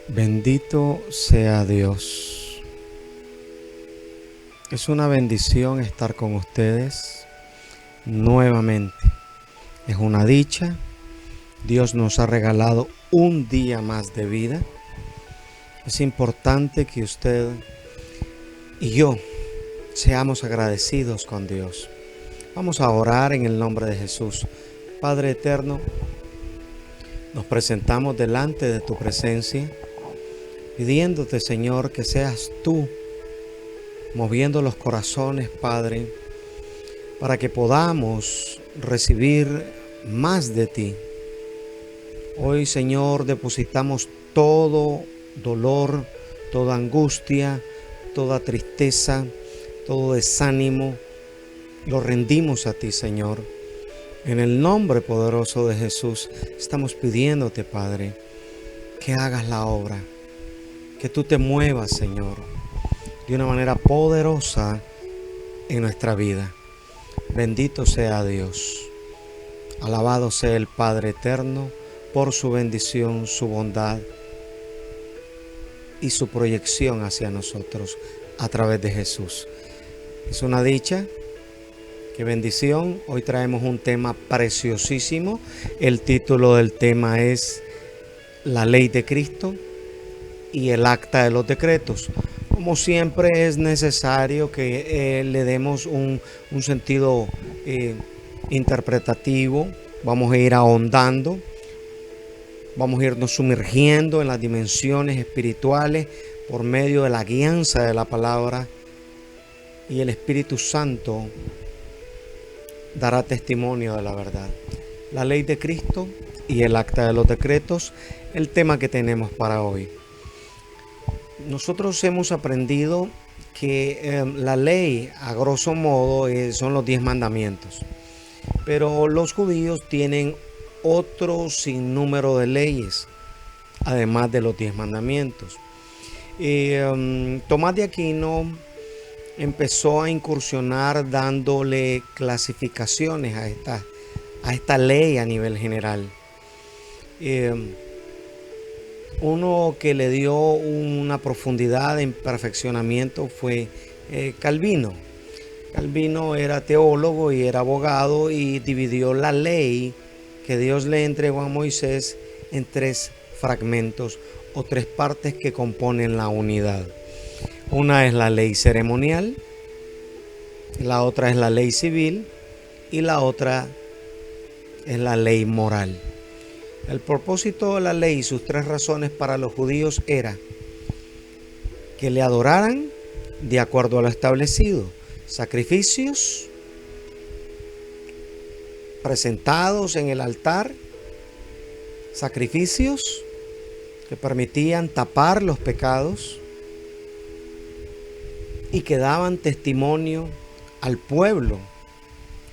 Bendito sea Dios. Es una bendición estar con ustedes nuevamente. Es una dicha. Dios nos ha regalado un día más de vida. Es importante que usted y yo seamos agradecidos con Dios. Vamos a orar en el nombre de Jesús. Padre eterno, nos presentamos delante de tu presencia, pidiéndote, Señor, que seas tú moviendo los corazones, Padre, para que podamos recibir más de ti. Hoy, Señor, depositamos todo dolor, toda angustia, toda tristeza, todo desánimo. Lo rendimos a ti, Señor. En el nombre poderoso de Jesús, estamos pidiéndote, Padre, que hagas la obra. Que tú te muevas, Señor, de una manera poderosa en nuestra vida. Bendito sea Dios. Alabado sea el Padre eterno por su bendición, su bondad y su proyección hacia nosotros a través de Jesús. Es una dicha. Qué bendición. Hoy traemos un tema preciosísimo. El título del tema es La ley de Cristo y el acta de los decretos. Como siempre, es necesario que le demos un sentido interpretativo. Vamos a ir ahondando, vamos a irnos sumergiendo en las dimensiones espirituales por medio de la guianza de la palabra, y el Espíritu Santo dará testimonio de la verdad. La ley de Cristo y el acta de los decretos, el tema que tenemos para hoy. Nosotros hemos aprendido que la ley, a grosso modo, son los 10 mandamientos. Pero los judíos tienen otro sinnúmero de leyes, además de los 10 mandamientos. Tomás de Aquino empezó a incursionar dándole clasificaciones a esta ley a nivel general. Uno que le dio una profundidad en perfeccionamiento fue Calvino. Calvino era teólogo y era abogado, y dividió la ley que Dios le entregó a Moisés en 3 fragmentos o 3 partes que componen la unidad. Una es la ley ceremonial, la otra es la ley civil y la otra es la ley moral. El propósito de la ley y sus 3 razones para los judíos era que le adoraran de acuerdo a lo establecido, sacrificios presentados en el altar, sacrificios que permitían tapar los pecados y que daban testimonio al pueblo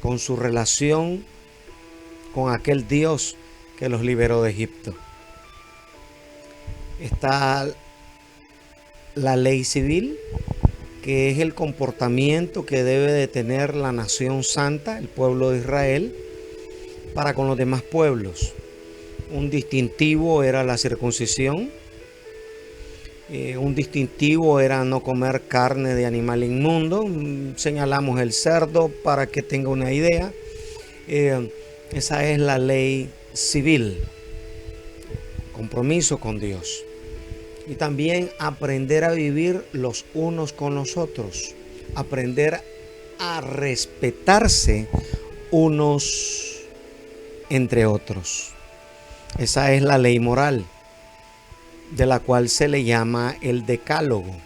con su relación con aquel Dios que los liberó de Egipto. Está la ley civil, que es el comportamiento que debe de tener la nación santa, el pueblo de Israel, para con los demás pueblos. Un distintivo era la circuncisión. Un distintivo era no comer carne de animal inmundo. Señalamos el cerdo para que tenga una idea. Esa es la ley civil. Compromiso con Dios. Y también aprender a vivir los unos con los otros. Aprender a respetarse unos entre otros. Esa es la ley moral, de la cual se le llama el decálogo.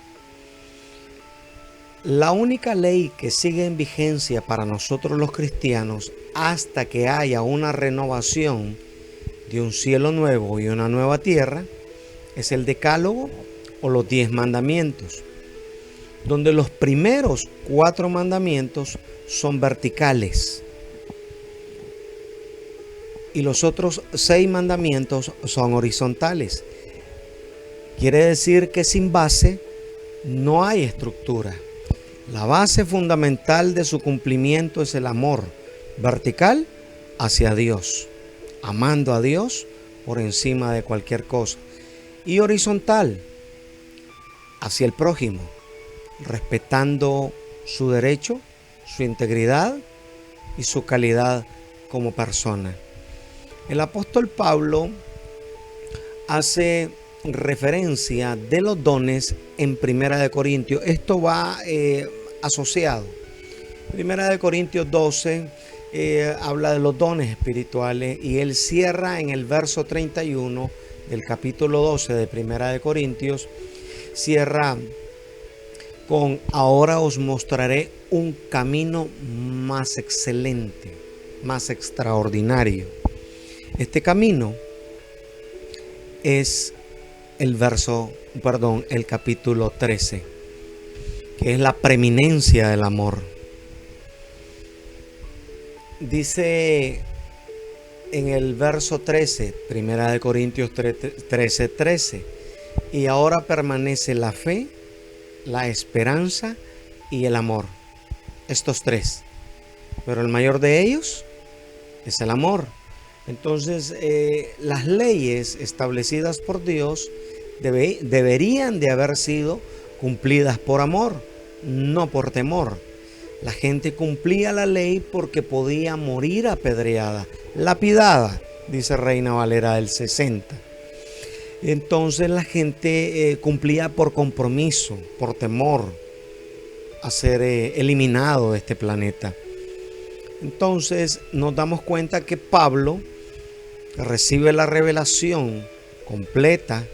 La única ley que sigue en vigencia para nosotros los cristianos hasta que haya una renovación de un cielo nuevo y una nueva tierra es el Decálogo o los 10 mandamientos, donde los primeros 4 mandamientos son verticales y los otros 6 mandamientos son horizontales. Quiere decir que sin base no hay estructura. La base fundamental de su cumplimiento es el amor vertical hacia Dios, amando a Dios por encima de cualquier cosa, y horizontal hacia el prójimo, respetando su derecho, su integridad y su calidad como persona. El apóstol Pablo hace referencia de los dones en 1 Corintios. Esto va asociado. 1 Corintios 12 habla de los dones espirituales y él cierra en el verso 31 del capítulo 12 de 1 Corintios, cierra con: ahora os mostraré un camino más excelente, más extraordinario. Este camino es el capítulo 13, que es la preeminencia del amor. Dice en el verso 13, 1 Corintios 13, y ahora permanece la fe, la esperanza y el amor. Estos 3. Pero el mayor de ellos es el amor. Entonces, las leyes establecidas por Dios deberían de haber sido cumplidas por amor, no por temor. La gente cumplía la ley porque podía morir apedreada, lapidada, dice Reina Valera del 60. Entonces la gente cumplía por compromiso, por temor a ser eliminado de este planeta. Entonces nos damos cuenta que Pablo recibe la revelación completa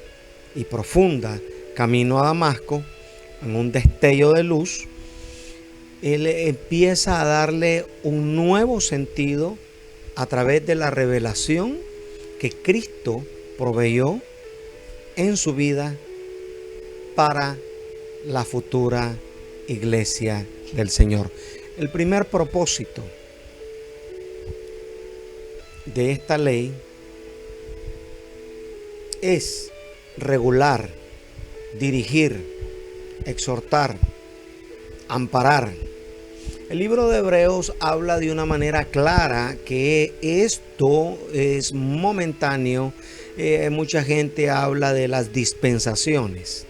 y profunda camino a Damasco, en un destello de luz. Él empieza a darle un nuevo sentido a través de la revelación que Cristo proveyó en su vida para la futura iglesia del Señor. El primer propósito de esta ley es regular, dirigir, exhortar, amparar. El libro de Hebreos habla de una manera clara que esto es momentáneo. Mucha gente habla de las dispensaciones.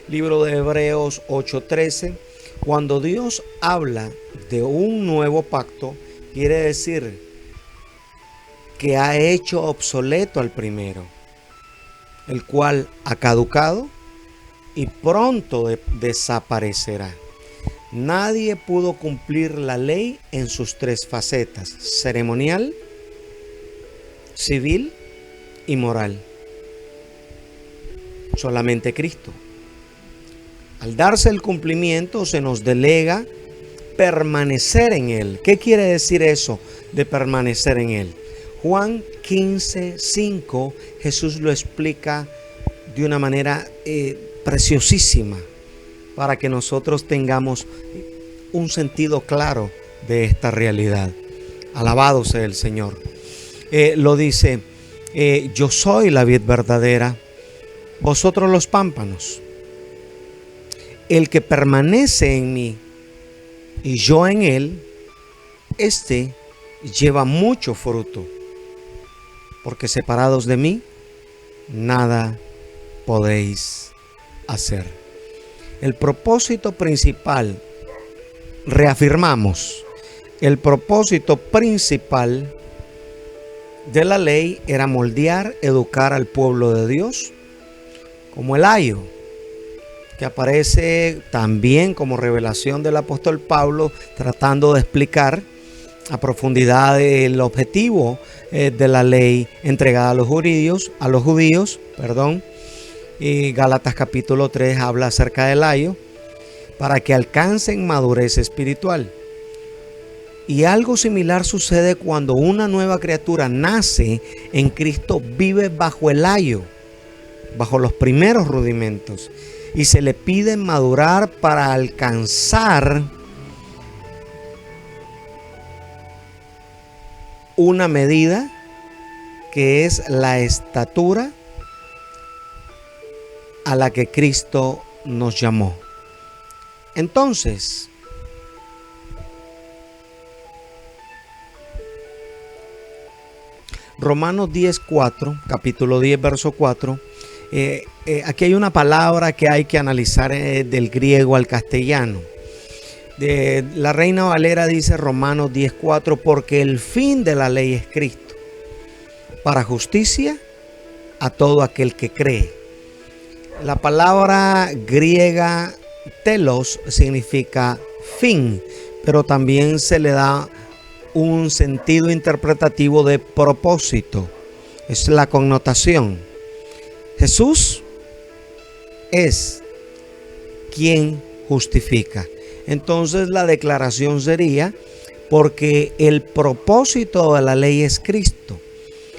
Libro de Hebreos 8:13, cuando Dios habla de un nuevo pacto, quiere decir que ha hecho obsoleto al primero, el cual ha caducado y pronto desaparecerá. Nadie pudo cumplir la ley en sus 3 facetas: ceremonial, civil y moral. Solamente Cristo. Al darse el cumplimiento, se nos delega permanecer en Él. ¿Qué quiere decir eso de permanecer en Él? Juan 15:5, Jesús lo explica de una manera preciosísima para que nosotros tengamos un sentido claro de esta realidad. Alabado sea el Señor. Lo dice: yo soy la vid verdadera, vosotros los pámpanos. El que permanece en mí y yo en él, este lleva mucho fruto, porque separados de mí, nada podéis hacer. El propósito principal, reafirmamos, el propósito principal de la ley era moldear, educar al pueblo de Dios, como el ayo, que aparece también como revelación del apóstol Pablo, tratando de explicar a profundidad el objetivo de la ley entregada a los judíos, y Gálatas capítulo 3 habla acerca del ayo, para que alcancen madurez espiritual. Y algo similar sucede cuando una nueva criatura nace en Cristo, vive bajo el ayo, bajo los primeros rudimentos, y se le pide madurar para alcanzar una medida que es la estatura a la que Cristo nos llamó. Entonces, Romanos 10:4, capítulo 10, verso 4, aquí hay una palabra que hay que analizar del griego al castellano. La Reina Valera dice Romanos 10:4, porque el fin de la ley es Cristo, para justicia a todo aquel que cree. La palabra griega telos significa fin, pero también se le da un sentido interpretativo de propósito. Es la connotación. Jesús es quien justifica. Entonces la declaración sería, porque el propósito de la ley es Cristo.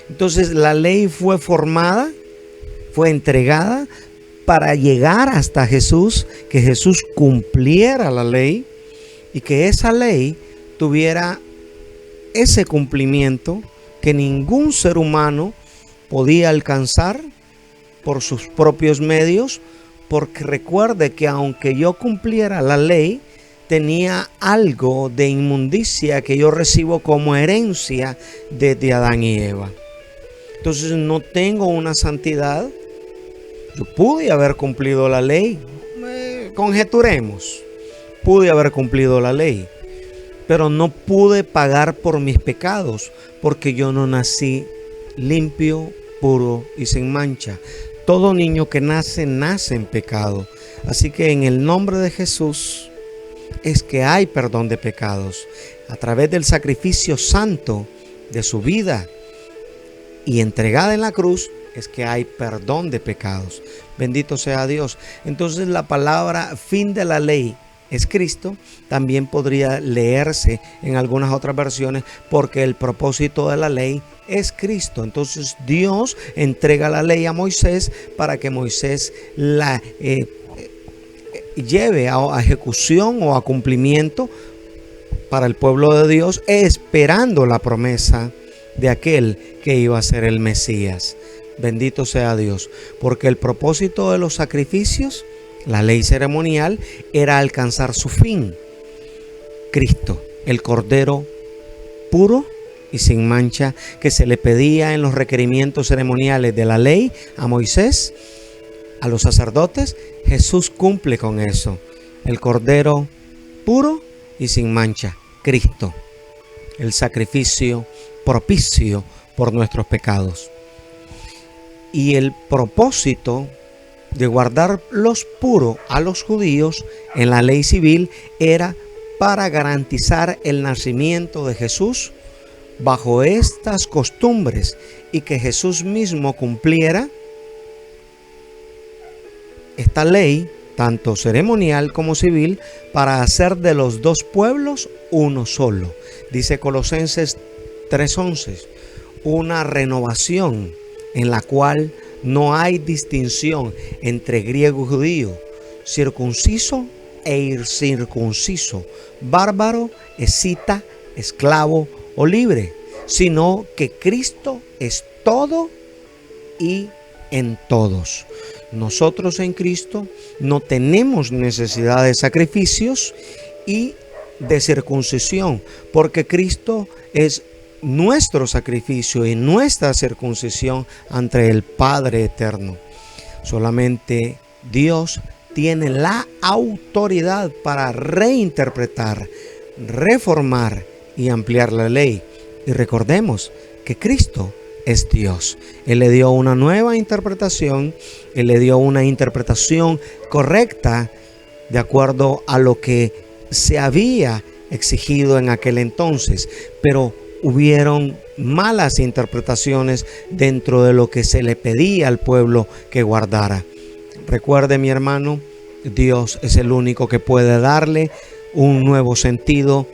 Entonces la ley fue formada, fue entregada para llegar hasta Jesús, que Jesús cumpliera la ley y que esa ley tuviera ese cumplimiento que ningún ser humano podía alcanzar por sus propios medios, porque recuerde que aunque yo cumpliera la ley, tenía algo de inmundicia que yo recibo como herencia desde Adán y Eva. Entonces no tengo una santidad. Yo pude haber cumplido la ley, conjeturemos, pude haber cumplido la ley, pero no pude pagar por mis pecados, porque yo no nací limpio, puro y sin mancha. Todo niño que nace, nace en pecado. Así que en el nombre de Jesús es que hay perdón de pecados. A través del sacrificio santo de su vida y entregada en la cruz, es que hay perdón de pecados. Bendito sea Dios. Entonces la palabra fin de la ley es Cristo. También podría leerse en algunas otras versiones, porque el propósito de la ley es Cristo. Entonces Dios entrega la ley a Moisés para que Moisés la lleve a ejecución o a cumplimiento para el pueblo de Dios, esperando la promesa de aquel que iba a ser el Mesías. Bendito sea Dios, porque el propósito de los sacrificios, la ley ceremonial, era alcanzar su fin. Cristo, el Cordero puro y sin mancha, que se le pedía en los requerimientos ceremoniales de la ley a Moisés, a los sacerdotes. Jesús cumple con eso. El Cordero puro y sin mancha, Cristo, el sacrificio propicio por nuestros pecados. Y el propósito de guardarlos puros a los judíos en la ley civil era para garantizar el nacimiento de Jesús bajo estas costumbres, y que Jesús mismo cumpliera esta ley, tanto ceremonial como civil, para hacer de los dos pueblos uno solo. Dice Colosenses 3:11, una renovación en la cual no hay distinción entre griego y judío, circunciso e incircunciso, bárbaro, escita, esclavo o libre, sino que Cristo es todo y en todos. Nosotros en Cristo no tenemos necesidad de sacrificios y de circuncisión, porque Cristo es nuestro sacrificio y nuestra circuncisión ante el Padre eterno. Solamente Dios tiene la autoridad para reinterpretar, reformar y ampliar la ley. Y recordemos que Cristo es Dios. Él le dio una nueva interpretación, Él le dio una interpretación correcta de acuerdo a lo que se había exigido en aquel entonces, pero hubieron malas interpretaciones dentro de lo que se le pedía al pueblo que guardara. Recuerde, mi hermano, Dios es el único que puede darle un nuevo sentido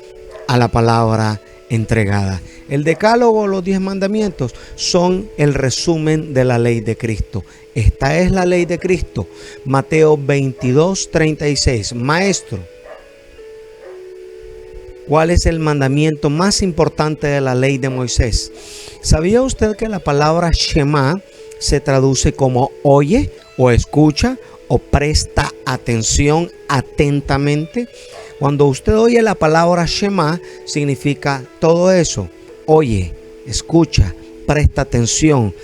a la palabra entregada. El decálogo, los 10 mandamientos, son el resumen de la ley de Cristo. Esta es la ley de Cristo. Mateo 22:36. Maestro, ¿cuál es el mandamiento más importante de la ley de Moisés? ¿Sabía usted que la palabra Shema se traduce como oye o escucha o presta atención atentamente? Cuando usted oye la palabra Shema, significa todo eso. Oye, escucha, presta atención,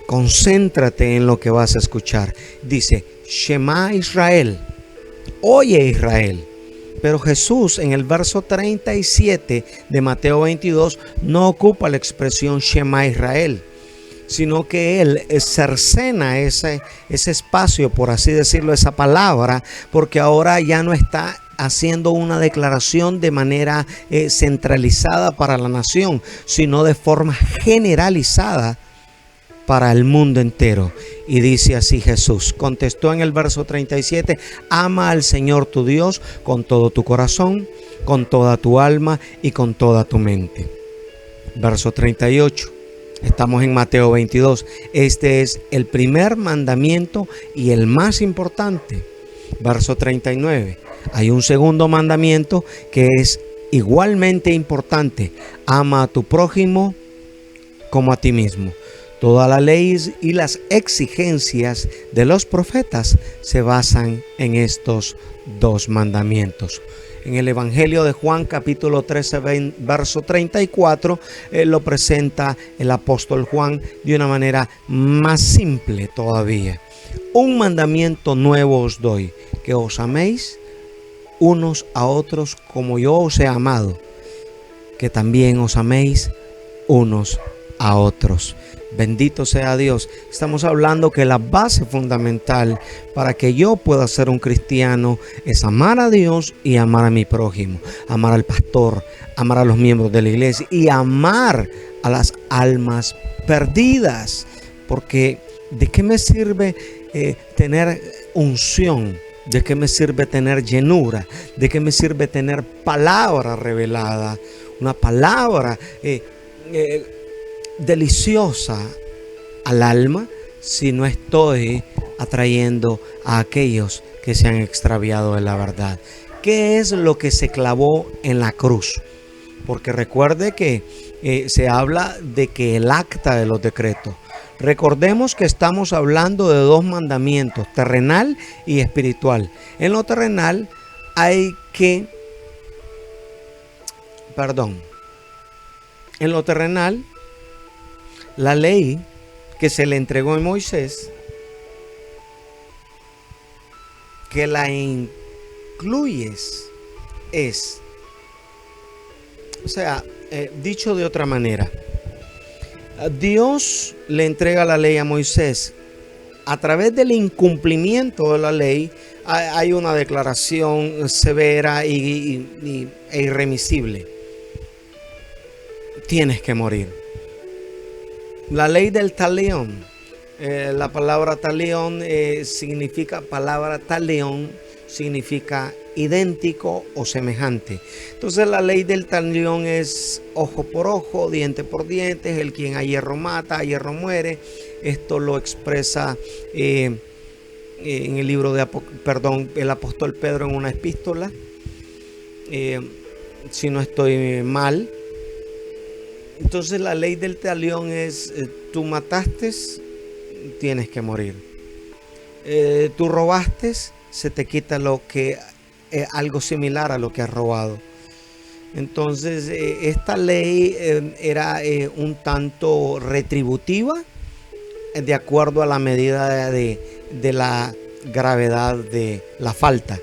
concéntrate en lo que vas a escuchar. Dice, Shema Israel, oye Israel. Pero Jesús en el verso 37 de Mateo 22 no ocupa la expresión Shema Israel, sino que él cercena ese espacio, por así decirlo, esa palabra, porque ahora ya no está haciendo una declaración de manera centralizada para la nación, sino de forma generalizada para el mundo entero. Y dice así Jesús, contestó en el verso 37, ama al Señor tu Dios con todo tu corazón, con toda tu alma y con toda tu mente. Verso 38. Estamos en Mateo 22. Este es el primer mandamiento y el más importante. Verso 39. Hay un segundo mandamiento que es igualmente importante. Ama a tu prójimo como a ti mismo. Toda la ley y las exigencias de los profetas se basan en estos dos mandamientos. En el Evangelio de Juan, capítulo 13, verso 34, lo presenta el apóstol Juan de una manera más simple todavía. Un mandamiento nuevo os doy, que os améis unos a otros como yo os he amado, que también os améis unos a otros. Bendito sea Dios. Estamos hablando que la base fundamental para que yo pueda ser un cristiano es amar a Dios y amar a mi prójimo, amar al pastor, amar a los miembros de la iglesia y amar a las almas perdidas. Porque ¿de qué me sirve tener unción? ¿De qué me sirve tener llenura? ¿De qué me sirve tener palabra revelada? Una palabra deliciosa al alma si no estoy atrayendo a aquellos que se han extraviado de la verdad. ¿Qué es lo que se clavó en la cruz? Porque recuerde que se habla de que el acta de los decretos. Recordemos que estamos hablando de dos mandamientos, terrenal y espiritual. En lo terrenal en lo terrenal, la ley que se le entregó a Moisés, que la incluyes, es, dicho de otra manera, Dios le entrega la ley a Moisés. A través del incumplimiento de la ley hay una declaración severa e irremisible. Tienes que morir. La ley del talión, la palabra talión significa idéntico o semejante. Entonces la ley del talión es ojo por ojo, diente por diente, el quien a hierro mata, a hierro muere. Esto lo expresa en el libro de el apóstol Pedro en una epístola, si no estoy mal. Entonces la ley del talión es, tú mataste, tienes que morir. Tú robaste, se te quita algo similar a lo que has robado. Entonces esta ley era un tanto retributiva de acuerdo a la medida de la gravedad de la falta.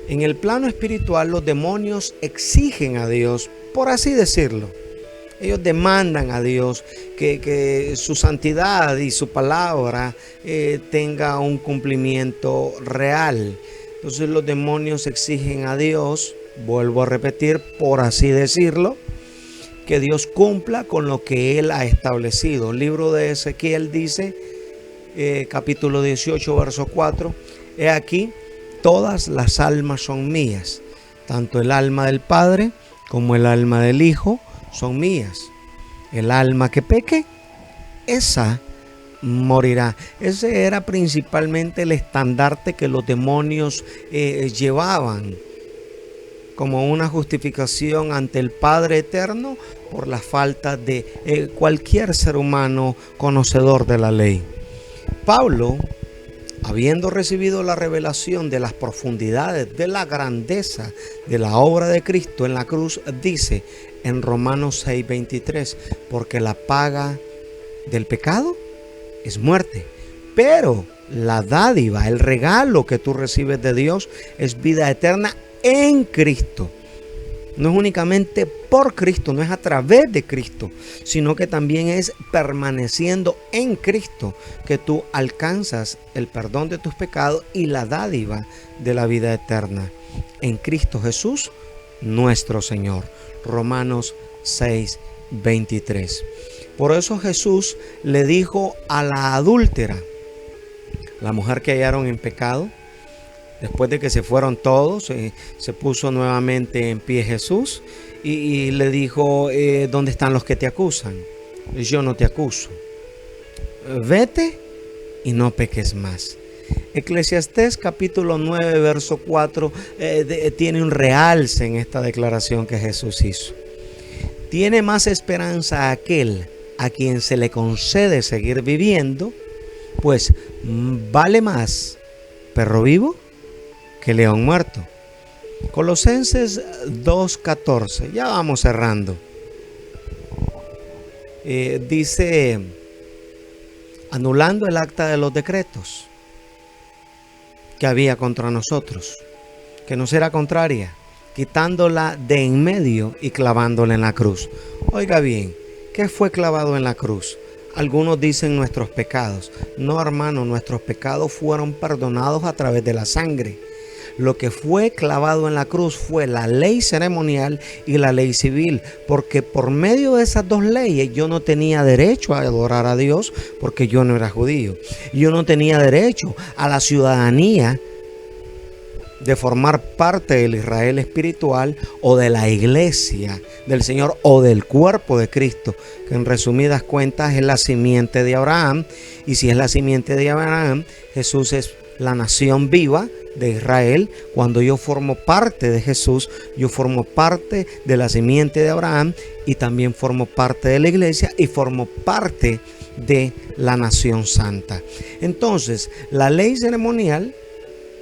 En el plano espiritual, los demonios exigen a Dios, por así decirlo. Ellos demandan a Dios que su santidad y su palabra tenga un cumplimiento real. Entonces los demonios exigen a Dios, vuelvo a repetir, por así decirlo, que Dios cumpla con lo que Él ha establecido. El libro de Ezequiel dice, capítulo 18, verso 4, he aquí, todas las almas son mías, tanto el alma del padre como el alma del Hijo, son mías. El alma que peque, esa morirá. Ese era principalmente el estandarte que los demonios llevaban como una justificación ante el Padre Eterno por la falta de cualquier ser humano conocedor de la ley. Pablo, habiendo recibido la revelación de las profundidades de la grandeza de la obra de Cristo en la cruz, dice en Romanos 6:23, porque la paga del pecado es muerte, pero la dádiva, el regalo que tú recibes de Dios es vida eterna en Cristo. No es únicamente por Cristo, no es a través de Cristo, sino que también es permaneciendo en Cristo que tú alcanzas el perdón de tus pecados y la dádiva de la vida eterna. En Cristo Jesús, nuestro Señor. Romanos 6:23. Por eso Jesús le dijo a la adúltera, la mujer que hallaron en pecado, después de que se fueron todos, se puso nuevamente en pie Jesús y le dijo, ¿dónde están los que te acusan? Yo no te acuso. Vete y no peques más. Eclesiastés capítulo 9, verso 4, tiene un realce en esta declaración que Jesús hizo. Tiene más esperanza aquel a quien se le concede seguir viviendo, pues vale más perro vivo que león muerto. Colosenses 2:14, ya vamos cerrando. Dice, anulando el acta de los decretos que había contra nosotros, que nos era contraria, quitándola de en medio y clavándola en la cruz. Oiga bien, ¿qué fue clavado en la cruz? Algunos dicen nuestros pecados. No, hermano, nuestros pecados fueron perdonados a través de la sangre. Lo que fue clavado en la cruz fue la ley ceremonial y la ley civil, porque por medio de esas dos leyes yo no tenía derecho a adorar a Dios porque yo no era judío. Yo no tenía derecho a la ciudadanía de formar parte del Israel espiritual o de la iglesia del Señor o del cuerpo de Cristo, que en resumidas cuentas es la simiente de Abraham. Y si es la simiente de Abraham, Jesús es la nación viva de Israel. Cuando yo formo parte de Jesús, yo formo parte de la simiente de Abraham y también formo parte de la iglesia y formo parte de la nación santa. Entonces, la ley ceremonial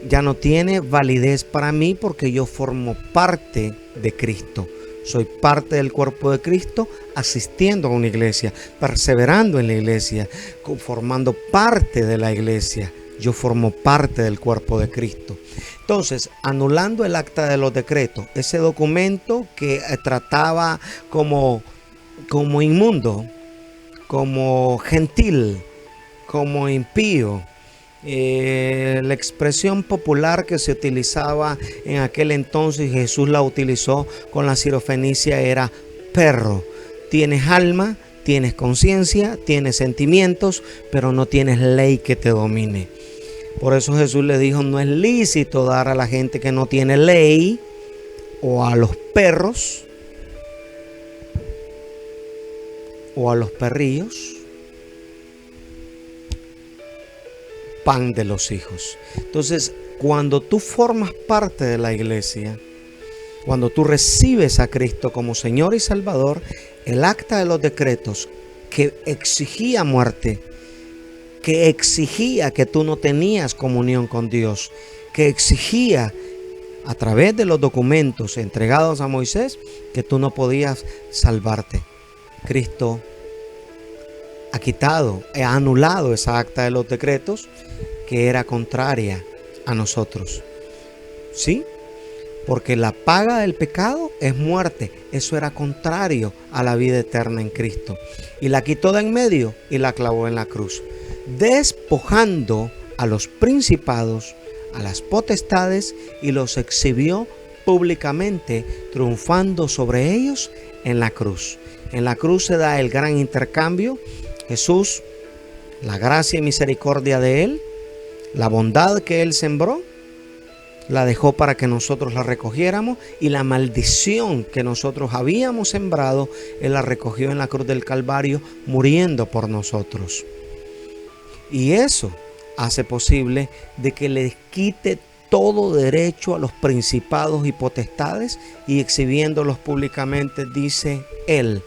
ya no tiene validez para mí porque yo formo parte de Cristo. Soy parte del cuerpo de Cristo, asistiendo a una iglesia, perseverando en la iglesia, formando parte de la iglesia. Yo formo parte del cuerpo de Cristo. Entonces, anulando el acta de los decretos, ese documento que trataba como inmundo, como gentil, como impío, la expresión popular que se utilizaba en aquel entonces, Jesús la utilizó con la sirofenicia, era perro. Tienes alma, tienes conciencia, tienes sentimientos, pero no tienes ley que te domine. Por eso Jesús le dijo, no es lícito dar a la gente que no tiene ley o a los perros o a los perrillos pan de los hijos. Entonces, cuando tú formas parte de la iglesia, cuando tú recibes a Cristo como Señor y Salvador, el acta de los decretos que exigía muerte, que exigía que tú no tenías comunión con Dios, que exigía a través de los documentos entregados a Moisés que tú no podías salvarte, Cristo ha quitado, ha anulado esa acta de los decretos que era contraria a nosotros. ¿Sí? Porque la paga del pecado es muerte. Eso era contrario a la vida eterna en Cristo. Y la quitó de en medio y la clavó en la cruz, despojando a los principados, a las potestades, y los exhibió públicamente, triunfando sobre ellos en la cruz. En la cruz se da el gran intercambio. Jesús, la gracia y misericordia de Él, la bondad que Él sembró, la dejó para que nosotros la recogiéramos, y la maldición que nosotros habíamos sembrado, Él la recogió en la cruz del Calvario, muriendo por nosotros. Y eso hace posible de que les quite todo derecho a los principados y potestades, y exhibiéndolos públicamente dice Él: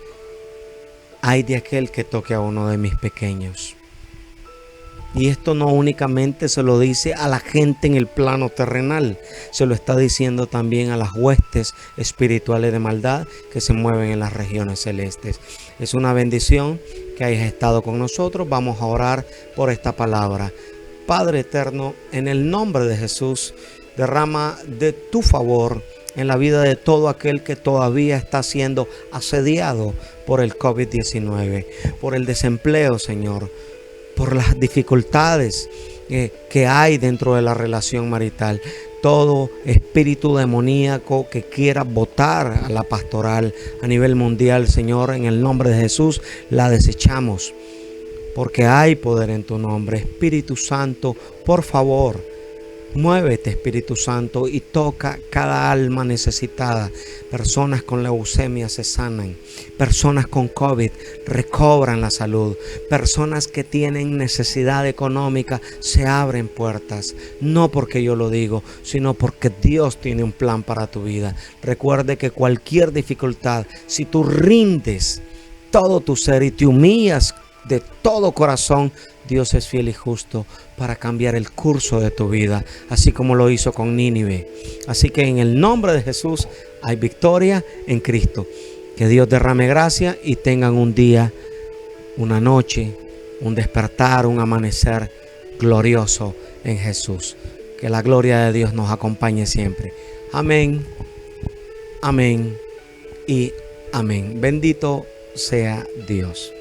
ay de aquel que toque a uno de mis pequeños. Y esto no únicamente se lo dice a la gente en el plano terrenal, se lo está diciendo también a las huestes espirituales de maldad que se mueven en las regiones celestes. Es una bendición que hayas estado con nosotros. Vamos a orar por esta palabra. Padre eterno, en el nombre de Jesús, derrama de tu favor en la vida de todo aquel que todavía está siendo asediado por el COVID-19, por el desempleo, Señor, por las dificultades que hay dentro de la relación marital. Todo espíritu demoníaco que quiera botar a la pastoral a nivel mundial, Señor, en el nombre de Jesús, la desechamos, porque hay poder en tu nombre. Espíritu Santo, por favor, muévete, Espíritu Santo, y toca cada alma necesitada. Personas con leucemia se sanan, personas con COVID recobran la salud, personas que tienen necesidad económica se abren puertas, no porque yo lo digo, sino porque Dios tiene un plan para tu vida. Recuerde que cualquier dificultad, si tú rindes todo tu ser y te humillas de todo corazón, Dios es fiel y justo para cambiar el curso de tu vida, así como lo hizo con Nínive. Así que en el nombre de Jesús hay victoria en Cristo. Que Dios derrame gracia y tengan un día, una noche, un despertar, un amanecer glorioso en Jesús. Que la gloria de Dios nos acompañe siempre. Amén, amén y amén. Bendito sea Dios.